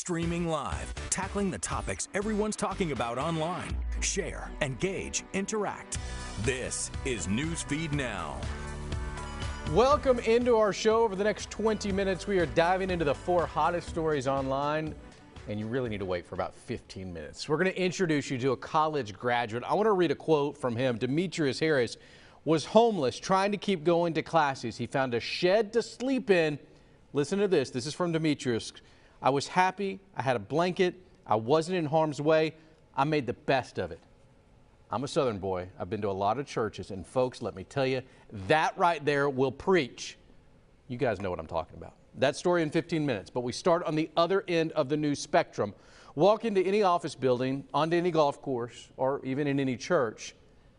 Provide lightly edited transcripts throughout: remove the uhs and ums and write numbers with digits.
streaming live, tackling the topics everyone's talking about online. Share, engage, interact. This is Newsfeed Now. Welcome into our show. Over the next 20 minutes, we are diving into the 4 hottest stories online, and you really need to wait for about 15 minutes. We're going to introduce you to a college graduate. I want to read a quote from him. Demetrius Harris was homeless, trying to keep going to classes. He found a shed to sleep in. Listen to this. This is from Demetrius. I was happy. I had a blanket. I wasn't in harm's way. I made the best of it. I'm a Southern boy. I've been to a lot of churches, and folks, let me tell you, that right there will preach. You guys know what I'm talking about. That story in 15 minutes, but we start on the other end of the news spectrum. Walk into any office building, onto any golf course, or even in any church,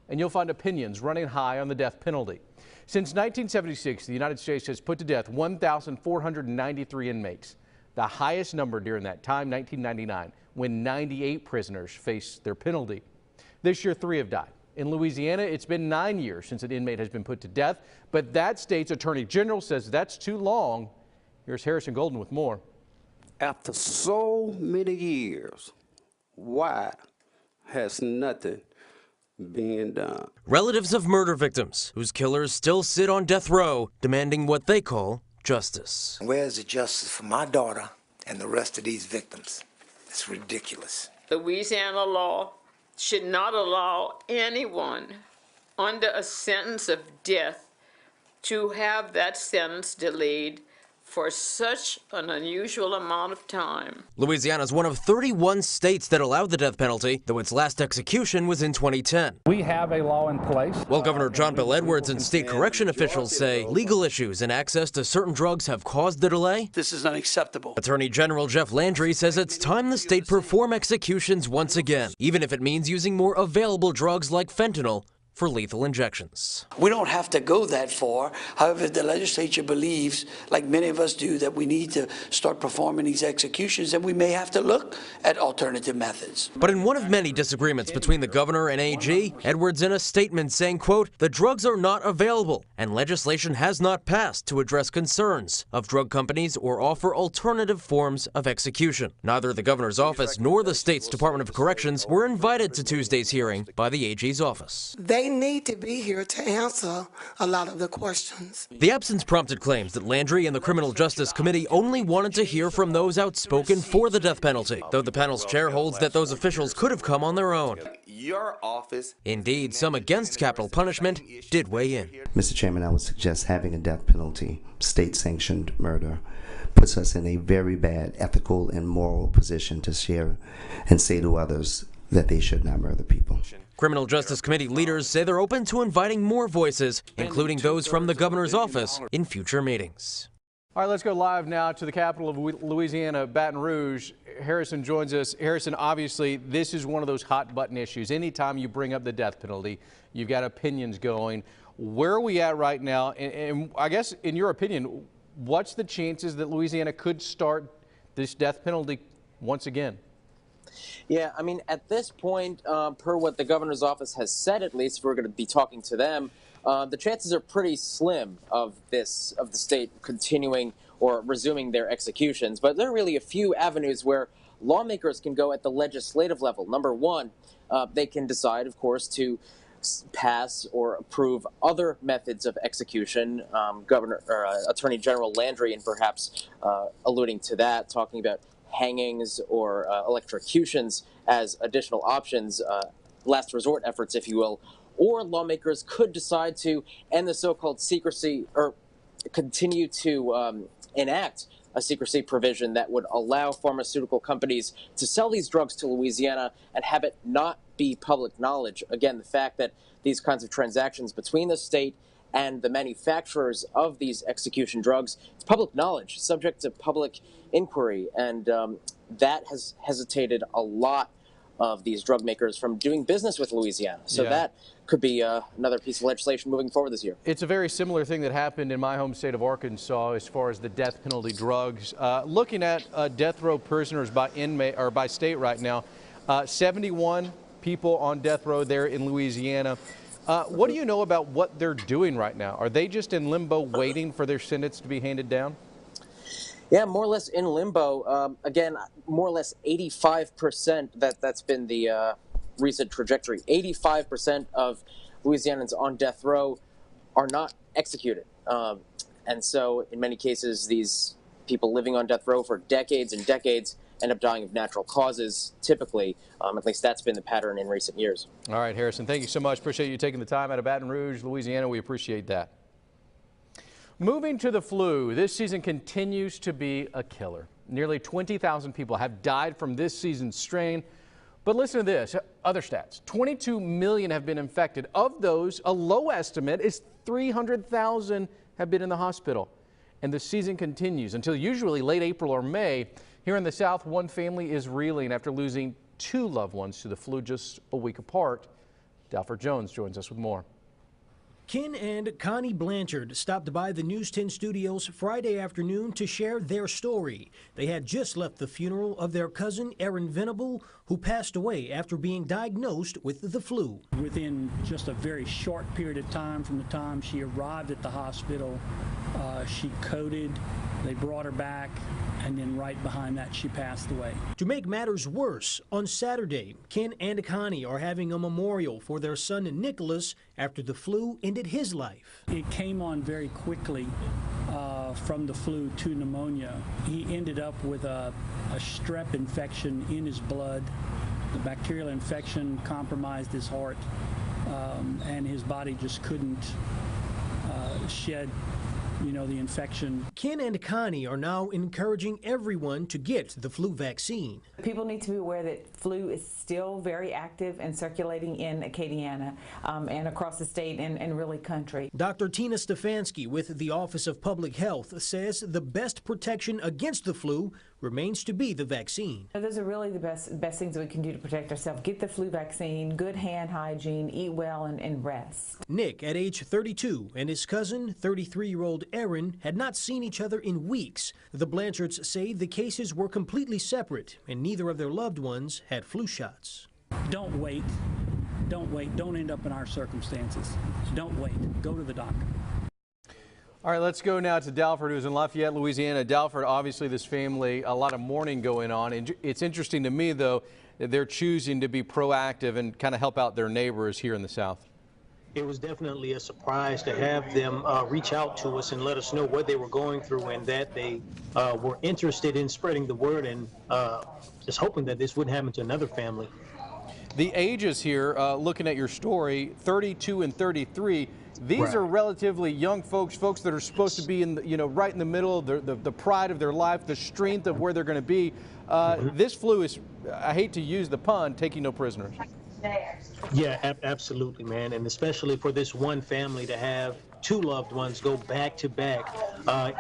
and you'll find opinions running high on the death penalty. Since 1976, the United States has put to death 1,493 inmates, the highest number during that time, 1999, when 98 prisoners faced their penalty. This year, 3 have died. In Louisiana, it's been 9 years since an inmate has been put to death, but that state's attorney general says that's too long. Here's Harrison Golden with more. After so many years, why has nothing been done? Relatives of murder victims whose killers still sit on death row, demanding what they call justice. Where's the justice for my daughter and the rest of these victims? It's ridiculous. Louisiana law should not allow anyone under a sentence of death to have that sentence delayed for such an unusual amount of time. Louisiana is one of 31 states that allow the death penalty, though its last execution was in 2010. We have a law in place. Well, Governor John Bel Edwards and state correction officials say legal issues and access to certain drugs have caused the delay. This is unacceptable. Attorney General Jeff Landry says it's time the state perform executions once again, even if it means using more available drugs like fentanyl for lethal injections. We don't have to go that far. However, if the legislature believes, like many of us do, that we need to start performing these executions, then we may have to look at alternative methods. But in one of many disagreements between the governor and AG, Edwards in a statement saying, quote, the drugs are not available and legislation has not passed to address concerns of drug companies or offer alternative forms of execution. Neither the governor's office nor the state's Department of Corrections were invited to Tuesday's hearing by the AG's office. They need to be here to answer a lot of the questions. The absence prompted claims that Landry and the Criminal Justice Committee only wanted to hear from those outspoken for the death penalty, though the panel's chair holds that those officials could have come on their own. Your office. Indeed, some against capital punishment did weigh in. Mr. Chairman, I would suggest having a death penalty, state-sanctioned murder, puts us in a very bad ethical and moral position to share and say to others that they should not murder people. Criminal Justice Committee leaders say they're open to inviting more voices, including those from the governor's office, in future meetings. All right, let's go live now to the capital of Louisiana, Baton Rouge. Harrison joins us. Harrison, obviously, this is one of those hot button issues. Anytime you bring up the death penalty, you've got opinions going. Where are we at right now? And I guess, in your opinion, what's the chances that Louisiana could start this death penalty once again? Yeah, I mean, at this point, per what the governor's office has said, at least, if we're going to be talking to them, the chances are pretty slim of the state continuing or resuming their executions. But there are really a few avenues where lawmakers can go at the legislative level. Number one, they can decide, of course, to pass or approve other methods of execution. Attorney General Landry, and perhaps alluding to that, talking about hangings or electrocutions as additional options, last resort efforts, if you will. Or lawmakers could decide to end the so-called secrecy or continue to enact a secrecy provision that would allow pharmaceutical companies to sell these drugs to Louisiana and have it not be public knowledge. Again, the fact that these kinds of transactions between the state and the manufacturers of these execution drugs, it's public knowledge, subject to public inquiry, and that has hesitated a lot of these drug makers from doing business with Louisiana. So that could be another piece of legislation moving forward this year. It's a very similar thing that happened in my home state of Arkansas as far as the death penalty drugs. Looking at death row prisoners by inmate or by state right now, 71 people on death row there in Louisiana. What do you know about what they're doing right now? Are they just in limbo waiting for their sentence to be handed down? Yeah, more or less in limbo. Again, more or less 85%, that's been the recent trajectory. 85% of Louisianans on death row are not executed. And so in many cases, these people living on death row for decades and decades end up dying of natural causes, typically. At least that's been the pattern in recent years. All right, Harrison, thank you so much. Appreciate you taking the time out of Baton Rouge, Louisiana. We appreciate that. Moving to the flu, this season continues to be a killer. Nearly 20,000 people have died from this season's strain. But listen to this, other stats. 22 million have been infected. Of those, a low estimate is 300,000 have been in the hospital. And the season continues until usually late April or May. Here in the South, one family is reeling after losing 2 loved ones to the flu just a week apart. Dalford Jones joins us with more. Ken and Connie Blanchard stopped by the News 10 studios Friday afternoon to share their story. They had just left the funeral of their cousin, Erin Venable, who passed away after being diagnosed with the flu. Within just a very short period of time from the time she arrived at the hospital, she coded, they brought her back, and then right behind that she passed away. To make matters worse, on Saturday, Ken and Connie are having a memorial for their son Nicholas after the flu ended his life. It came on very quickly from the flu to pneumonia. He ended up with a strep infection in his blood. The bacterial infection compromised his heart, and his body just couldn't shed the infection. Ken and Connie are now encouraging everyone to get the flu vaccine. People need to be aware that flu is still very active and circulating in Acadiana and across the state and really country. Dr. Tina Stefanski with the Office of Public Health says the best protection against the flu remains to be the vaccine. Those are really the best things that we can do to protect ourselves. Get the flu vaccine, good hand hygiene, eat well, and rest. Nick, at age 32, and his cousin, 33-year-old Erin, had not seen each other in weeks. The Blanchards say the cases were completely separate, and neither of their loved ones had flu shots. Don't wait. Don't wait. Don't end up in our circumstances. Don't wait. Go to the doctor. All right, let's go now to Dalford, who's in Lafayette, Louisiana. Dalford, obviously this family, a lot of mourning going on. And it's interesting to me, though, that they're choosing to be proactive and kind of help out their neighbors here in the South. It was definitely a surprise to have them reach out to us and let us know what they were going through and that they were interested in spreading the word and just hoping that this wouldn't happen to another family. The ages here, looking at your story, 32 and 33, these Right. are relatively young folks that are supposed to be in the, right in the middle of the pride of their life, the strength of where they're going to be. This flu is, I hate to use the pun, taking no prisoners. Yeah, absolutely, man. And especially for this one family to have 2 loved ones go back to back.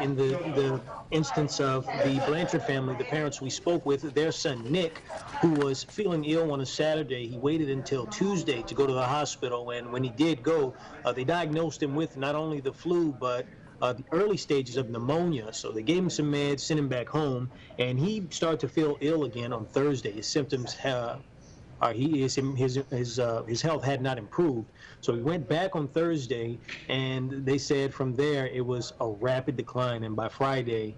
In the instance of the Blanchard family, the parents we spoke with, their son Nick, who was feeling ill on a Saturday, he waited until Tuesday to go to the hospital. And when he did go, they diagnosed him with not only the flu, but the early stages of pneumonia. So they gave him some meds, sent him back home, and he started to feel ill again on Thursday. His symptoms his health had not improved. So he went back on Thursday, and they said from there it was a rapid decline, and by Friday,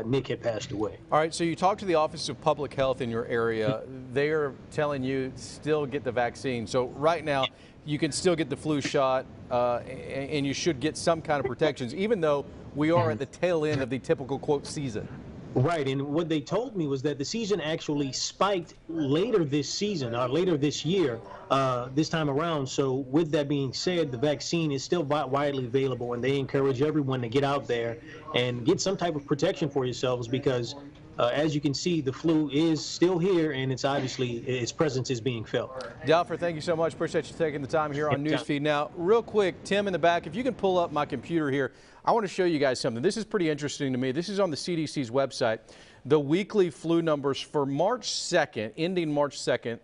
Nick had passed away. All right, so you talked to the Office of Public Health in your area. They are telling you still get the vaccine. So right now, you can still get the flu shot, and you should get some kind of protections, even though we are at the tail end of the typical, quote, season. Right, and what they told me was that the season actually spiked later this season, or later this year, this time around. So with that being said, the vaccine is still widely available, and they encourage everyone to get out there and get some type of protection for yourselves because, as you can see, the flu is still here, and it's obviously, its presence is being felt. Dalford, thank you so much. Appreciate you taking the time here on Newsfeed Now. Real quick, Tim in the back, if you can pull up my computer here, I want to show you guys something. This is pretty interesting to me. This is on the CDC's website. The weekly flu numbers for March 2nd, ending March 2nd.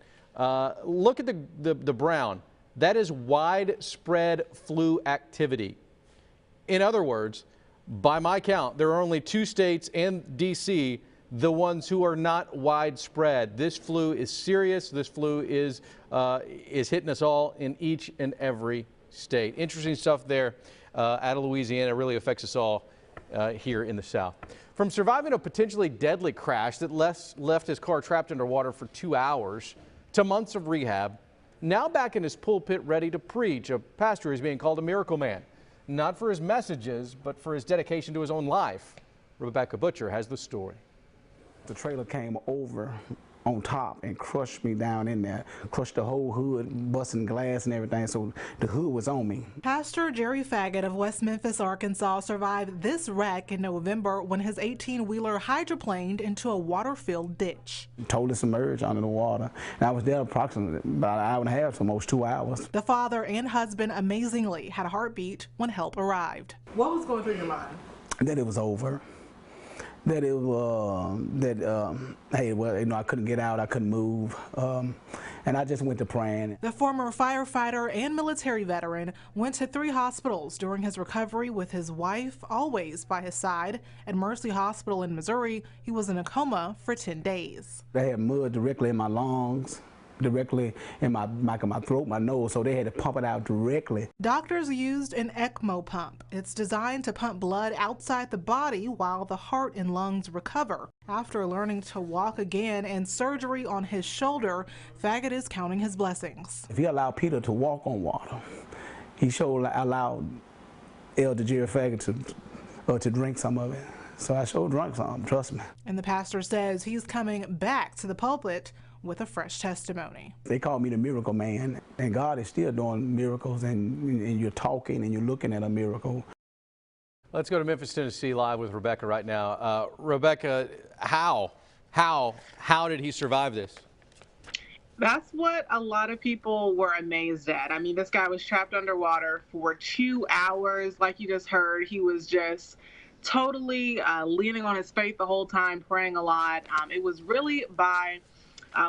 Look at the brown. That is widespread flu activity. In other words, by my count, there are only 2 states and D.C. the ones who are not widespread. This flu is serious. This flu is hitting us all in each and every state. Interesting stuff there out of Louisiana. It really affects us all. here in the South. From surviving a potentially deadly crash that left his car trapped underwater for 2 hours to months of rehab, now back in his pulpit ready to preach, a pastor is being called a miracle man. Not for his messages, but for his dedication to his own life. Rebecca Butcher has the story. The trailer came over on top and crushed me down in there, crushed the whole hood, busting glass and everything, so the hood was on me. Pastor Jerry Faggett of West Memphis, Arkansas survived this wreck in November when his 18-wheeler hydroplaned into a water-filled ditch. Totally submerged under the water, and I was there approximately about an hour and a half, so almost 2 hours. The father and husband amazingly had a heartbeat when help arrived. What was going through your mind? That it was over. That it was, hey, well, you know, I couldn't get out, I couldn't move, and I just went to praying. The former firefighter and military veteran went to 3 hospitals during his recovery with his wife always by his side. At Mercy Hospital in Missouri, he was in a coma for 10 days. They had mud directly in my lungs, directly in my back of my throat, my nose, so they had to pump it out directly. Doctors used an ECMO pump. It's designed to pump blood outside the body while the heart and lungs recover. After learning to walk again and surgery on his shoulder, Faggett is counting his blessings. If he allowed Peter to walk on water, he allowed Elder Jerry Faggett to drink some of it. So I sure drank some, trust me. And the pastor says he's coming back to the pulpit with a fresh testimony. They call me the miracle man, and God is still doing miracles, and you're talking and you're looking at a miracle. Let's go to Memphis, Tennessee live with Rebecca right now. Rebecca, how did he survive this? That's what a lot of people were amazed at. I mean, this guy was trapped underwater for 2 hours. Like you just heard, he was just totally leaning on his faith the whole time, praying a lot. It was really by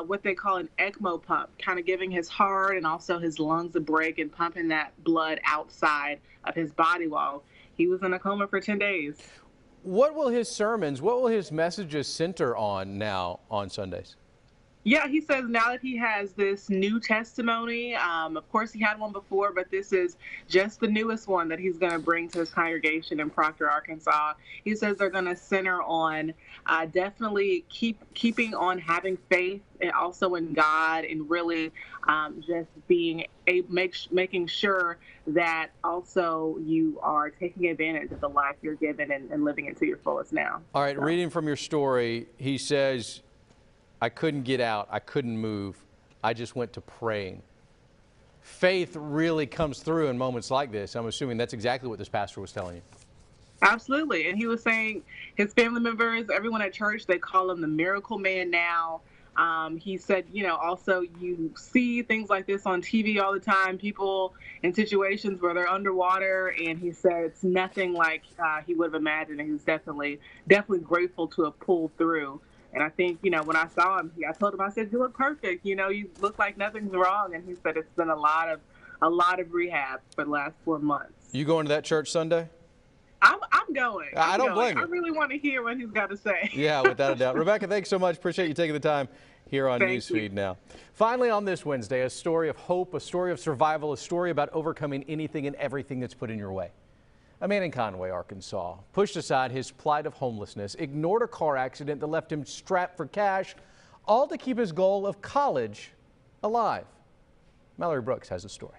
what they call an ECMO pump, kind of giving his heart and also his lungs a break and pumping that blood outside of his body while he was in a coma for 10 days. What will his sermons, what will his messages center on now on Sundays? Yeah, he says now that he has this new testimony, of course he had one before, but this is just the newest one that he's going to bring to his congregation in Proctor, Arkansas. He says they're going to center on definitely keeping on having faith and also in God, and really just making sure that also you are taking advantage of the life you're given and living it to your fullest now. All right, reading from your story, he says, I couldn't get out, I couldn't move, I just went to praying. Faith really comes through in moments like this. I'm assuming that's exactly what this pastor was telling you. Absolutely. And he was saying his family members, everyone at church, they call him the miracle man now. He said, you know, also you see things like this on TV all the time, people in situations where they're underwater, and he said it's nothing like he would have imagined, and he's definitely grateful to have pulled through. And I think, you know, when I saw him, I told him, I said, you look perfect. You know, you look like nothing's wrong. And he said it's been a lot of rehab for the last 4 months. You going to that church Sunday? I'm going. I don't blame you. I really want to hear what he's got to say. Yeah, without a doubt. Rebecca, thanks so much. Appreciate you taking the time here on Newsfeed Now. Finally, on this Wednesday, a story of hope, a story of survival, a story about overcoming anything and everything that's put in your way. A man in Conway, Arkansas, pushed aside his plight of homelessness, ignored a car accident that left him strapped for cash, all to keep his goal of college alive. Mallory Brooks has a story.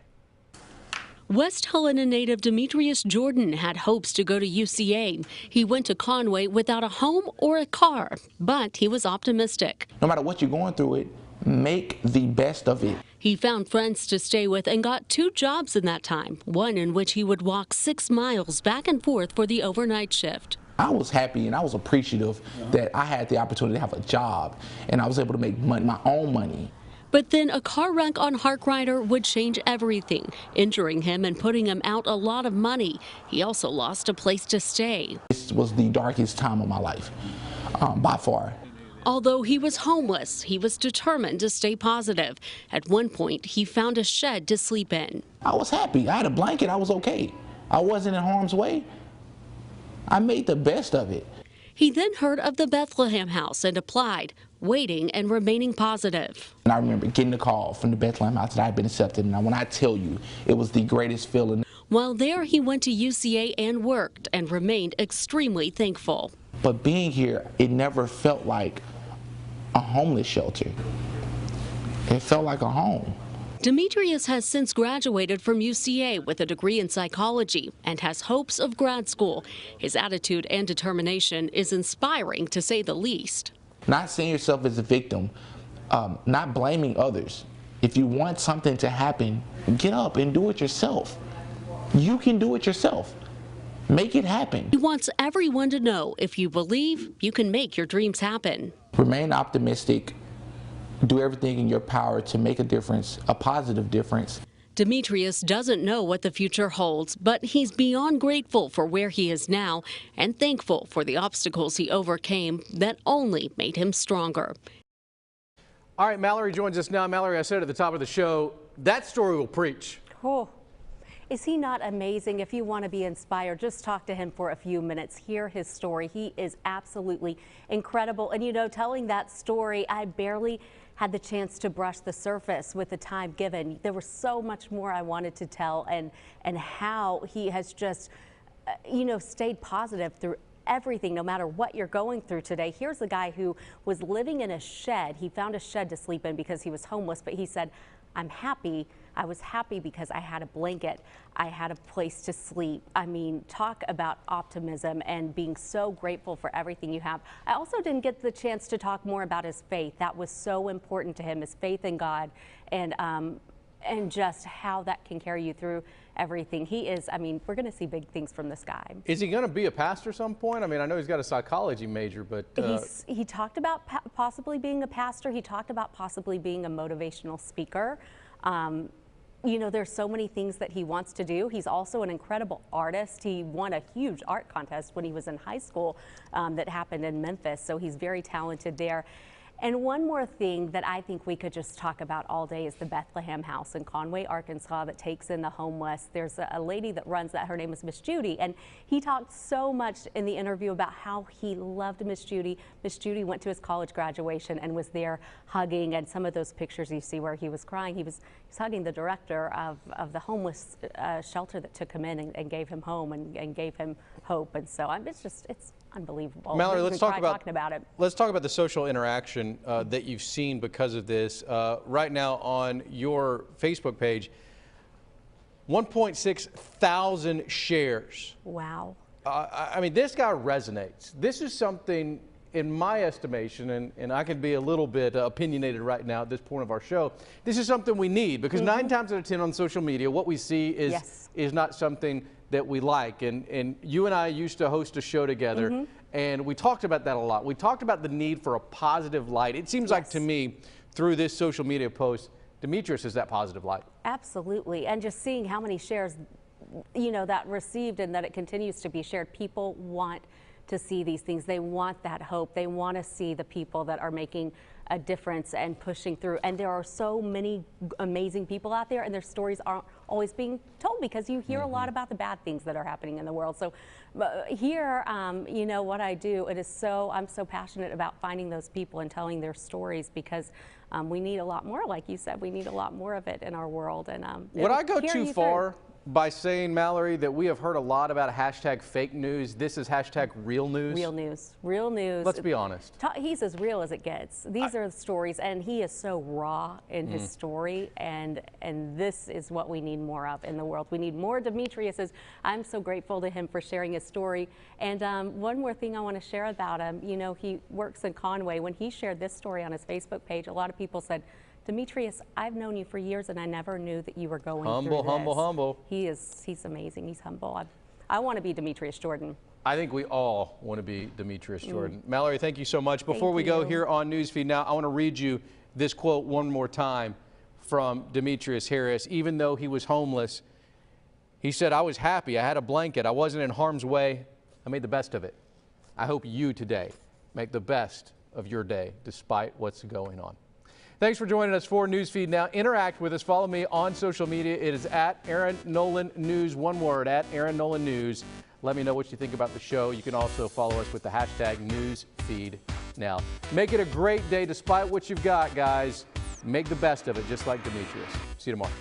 West Helena native Demetrius Jordan had hopes to go to UCA. He went to Conway without a home or a car, but he was optimistic. No matter what you're going through it, make the best of it. He found friends to stay with and got 2 jobs in that time, one in which he would walk 6 miles back and forth for the overnight shift. I was happy and I was appreciative that I had the opportunity to have a job and I was able to make money, my own money. But then a car wreck on Harkrider would change everything, injuring him and putting him out a lot of money. He also lost a place to stay. This was the darkest time of my life, by far. Although he was homeless, he was determined to stay positive. At one point, he found a shed to sleep in. I was happy. I had a blanket. I was okay. I wasn't in harm's way. I made the best of it. He then heard of the Bethlehem House and applied, waiting and remaining positive. And I remember getting a call from the Bethlehem House that I had been accepted. And when I tell you, it was the greatest feeling. While there, he went to UCA and worked and remained extremely thankful. But being here, it never felt like a homeless shelter. It felt like a home. Demetrius has since graduated from UCA with a degree in psychology and has hopes of grad school. His attitude and determination is inspiring, to say the least. Not seeing yourself as a victim, not blaming others. If you want something to happen, get up and do it yourself. You can do it yourself. Make it happen. He wants everyone to know, if you believe, you can make your dreams happen. Remain optimistic. Do everything in your power to make a difference, a positive difference. Demetrius doesn't know what the future holds, but he's beyond grateful for where he is now and thankful for the obstacles he overcame that only made him stronger. All right, Mallory joins us now. Mallory, I said at the top of the show, that story will preach. Oh, is he not amazing? If you want to be inspired, just talk to him for a few minutes. Hear his story. He is absolutely incredible. And, you know, telling that story, I barely had the chance to brush the surface with the time given. There was so much more I wanted to tell, and how he has just, you know, stayed positive through everything, no matter what you're going through today. Here's a guy who was living in a shed. He found a shed to sleep in because he was homeless, but he said, I'm happy. I was happy because I had a blanket. I had a place to sleep. I mean, talk about optimism and being so grateful for everything you have. I also didn't get the chance to talk more about his faith. That was so important to him, his faith in God, and just how that can carry you through everything. He is, I mean, we're going to see big things from this guy. Is he going to be a pastor at some point? I mean, I know he's got a psychology major, but... He talked about possibly being a pastor. He talked about possibly being a motivational speaker. You know, there's so many things that he wants to do. He's also an incredible artist. He won a huge art contest when he was in high school that happened in Memphis, so he's very talented there. And one more thing that I think we could just talk about all day is the Bethlehem House in Conway, Arkansas, that takes in the homeless. There's a lady that runs that. Her name is Miss Judy, and he talked so much in the interview about how he loved Miss Judy. Miss Judy went to his college graduation and was there hugging, and some of those pictures you see where he was crying, he was hugging the director of the homeless shelter that took him in and gave him home and gave him hope. And so it's unbelievable. Mallory, let's talk about it. Let's talk about the social interaction that you've seen because of this. Right now on your Facebook page, 1.6 thousand shares. Wow. I mean, this guy resonates. This is something, in my estimation, and I can be a little bit opinionated right now at this point of our show, this is something we need, because 9 times out of 10 on social media, what we see is not something that we like. And you and I used to host a show together, and we talked about that a lot. We talked about the need for a positive light. It seems like to me, through this social media post, Demetrius is that positive light. Absolutely. And just seeing how many shares, you know, that received and that it continues to be shared, people want to see these things. They want that hope. They want to see the people that are making a difference and pushing through. And there are so many amazing people out there, and their stories aren't always being told, because you hear a lot about the bad things that are happening in the world. So here, you know, what I do, I'm so passionate about finding those people and telling their stories, because we need a lot more, like you said, we need a lot more of it in our world. And would I go too far by saying, Mallory, that we have heard a lot about hashtag fake news? This is hashtag real news? Real news. Real news. Let's be honest. He's as real as it gets. These are the stories, and he is so raw in his story, and this is what we need more of in the world. We need more Demetriuses. I'm so grateful to him for sharing his story. And one more thing I want to share about him, you know, he works in Conway. When he shared this story on his Facebook page, a lot of people said, Demetrius, I've known you for years, and I never knew that you were going through this. Humble. He's amazing. He's humble. I want to be Demetrius Jordan. I think we all want to be Demetrius Jordan. Mallory, thank you so much. Before we go here on Newsfeed Now, I want to read you this quote one more time from Demetrius Harris. Even though he was homeless, he said, I was happy. I had a blanket. I wasn't in harm's way. I made the best of it. I hope you today make the best of your day despite what's going on. Thanks for joining us for Newsfeed Now. Interact with us. Follow me on social media. It is at Aaron Nolan News, one word, at Aaron Nolan News. Let me know what you think about the show. You can also follow us with the hashtag Newsfeed Now. Make it a great day despite what you've got, guys. Make the best of it, just like Demetrius. See you tomorrow.